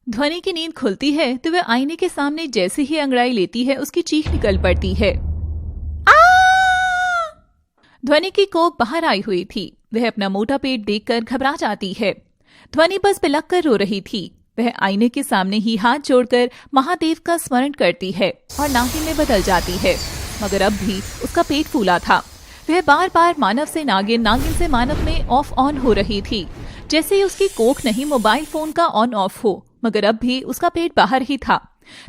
ध्वनि की नींद खुलती है तो वह आईने के सामने जैसे ही अंगड़ाई लेती है उसकी चीख निकल पड़ती है। आ! ध्वनि की कोख बाहर आई हुई थी। वह अपना मोटा पेट देखकर घबरा जाती है। ध्वनि बस बिलख कर रो रही थी। वह आईने के सामने ही हाथ जोड़कर महादेव का स्मरण करती है और नागिन में बदल जाती है। मगर अब भी उसका पेट फूला था। वह बार बार मानव से नागिन, नागिन से मानव में ऑफ ऑन हो रही थी, जैसे ही उसकी कोख नहीं मोबाइल फोन का ऑन ऑफ हो। मगर अब भी उसका पेट बाहर ही था।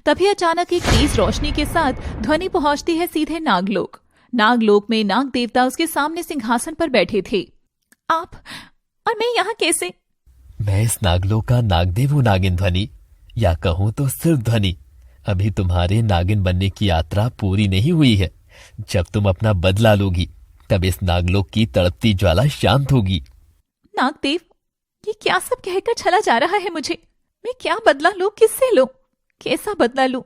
तभी अचानक एक तेज रोशनी के साथ ध्वनि पहुंचती है सीधे नागलोक। नागलोक में नाग देवता उसके सामने सिंहासन पर बैठे थे। आप और मैं यहाँ कैसे? मैं इस नागलोक का नागदेव हूँ नागिन ध्वनि, या कहूँ तो सिर्फ ध्वनि। अभी तुम्हारे नागिन बनने की यात्रा पूरी नहीं हुई है। जब तुम अपना बदला लोगी तब इस नागलोक की तड़पती ज्वाला शांत होगी। नागदेव, ये क्या सब कहकर चला जा रहा है मुझे? मैं क्या बदला लूं? किससे लूं? कैसा बदला लूं?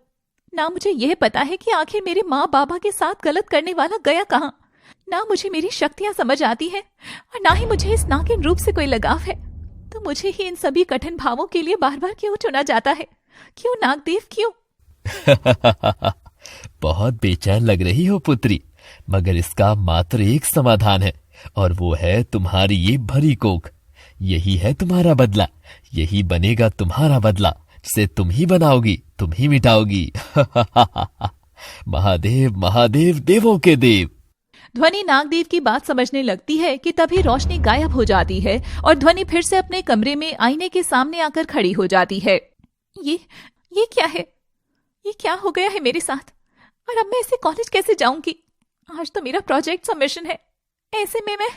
ना मुझे यह पता है कि आखिर मेरे माँ बाबा के साथ गलत करने वाला गया कहाँ। ना मुझे मेरी शक्तियां समझ आती हैं और ना ही मुझे इस नागिन रूप से कोई लगाव है। तो मुझे ही इन सभी कठिन भावों के लिए बार बार क्यों चुना जाता है? क्यों नागदेव, क्यों? बहुत बेचैन लग रही हो पुत्री, मगर इसका मात्र एक समाधान है और वो है तुम्हारी ये भरी कोख। यही है तुम्हारा बदला, यही बनेगा तुम्हारा बदला, जिसे तुम ही बनाओगी, तुम ही मिटाओगी। महादेव महादेव देवों के देव। ध्वनि नागदेव की बात समझने लगती है कि तभी रोशनी गायब हो जाती है और ध्वनि फिर से अपने कमरे में आईने के सामने आकर खड़ी हो जाती है। ये क्या है? ये क्या हो गया है मेरे साथ? और अब मैं ऐसे कॉलेज कैसे जाऊंगी? आज तो मेरा प्रोजेक्ट सबमिशन है। ऐसे में मैं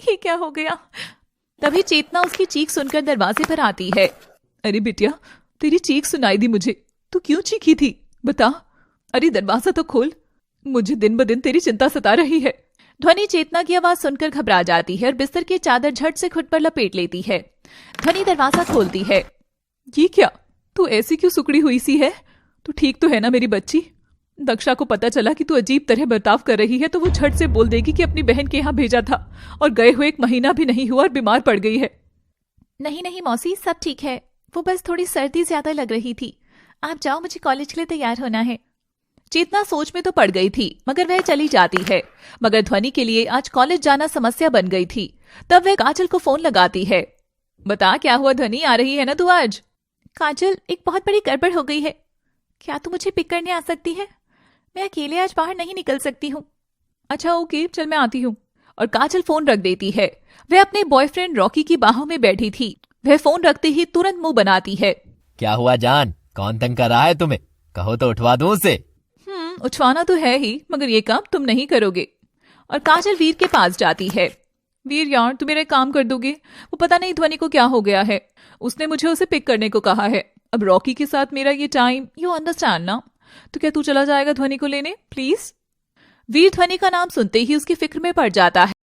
ये क्या हो गया? तभी चेतना उसकी चीख सुनकर दरवाजे पर आती है। अरे बिटिया, तेरी चीख सुनाई दी मुझे। तू क्यों चीखी थी? बता। अरे दरवाजा तो खोल, मुझे दिन ब दिन तेरी चिंता सता रही है। ध्वनि चेतना की आवाज सुनकर घबरा जाती है और बिस्तर की चादर झट से खुद पर लपेट लेती है। ध्वनि दरवाजा खोलती है। ये क्या? तू ऐसी क्यों सुकड़ी हुई सी है? तू ठीक तो है ना मेरी बच्ची? दक्षा को पता चला कि तू अजीब तरह बर्ताव कर रही है तो वो झट से बोल देगी कि अपनी बहन के यहाँ भेजा था और गए हुए 1 महीना भी नहीं हुआ और बीमार पड़ गई है। नहीं नहीं मौसी, सब ठीक है। वो बस थोड़ी सर्दी ज्यादा लग रही थी। आप जाओ, मुझे कॉलेज के लिए तैयार होना है। चेतना सोच में तो पड़ गई थी, मगर वह चली जाती है। मगर ध्वनि के लिए आज कॉलेज जाना समस्या बन गई थी। तब वह काजल को फोन लगाती है। बता, क्या हुआ ध्वनि? आ रही है ना तू आज? काजल, एक बहुत बड़ी गड़बड़ हो गई है। क्या तू मुझे पिक करने आ सकती है? मैं अकेले आज बाहर नहीं निकल सकती हूँ। अच्छा ओके, चल मैं आती हूँ। और काजल फोन रख देती है। वह अपने बॉयफ्रेंड रॉकी की बाहों में बैठी थी। वह फोन रखते ही तुरंत मुंह बनाती है। क्या हुआ जान? कौन तंग कर रहा है तुम्हें? कहो तो उठवा दूं उसे। उठवाना तो है ही, मगर ये काम तुम नहीं करोगे। और काजल वीर के पास जाती है। वीर यार, तुम मेरा काम कर दोगे? वो पता नहीं ध्वनि को क्या हो गया है। उसने मुझे उसे पिक करने को कहा है। अब रॉकी के साथ मेरा ये टाइम, यू अंडरस्टैंड ना? तो क्या तू चला जाएगा ध्वनि को लेने प्लीज? वीर ध्वनि का नाम सुनते ही उसकी फिक्र में पड़ जाता है।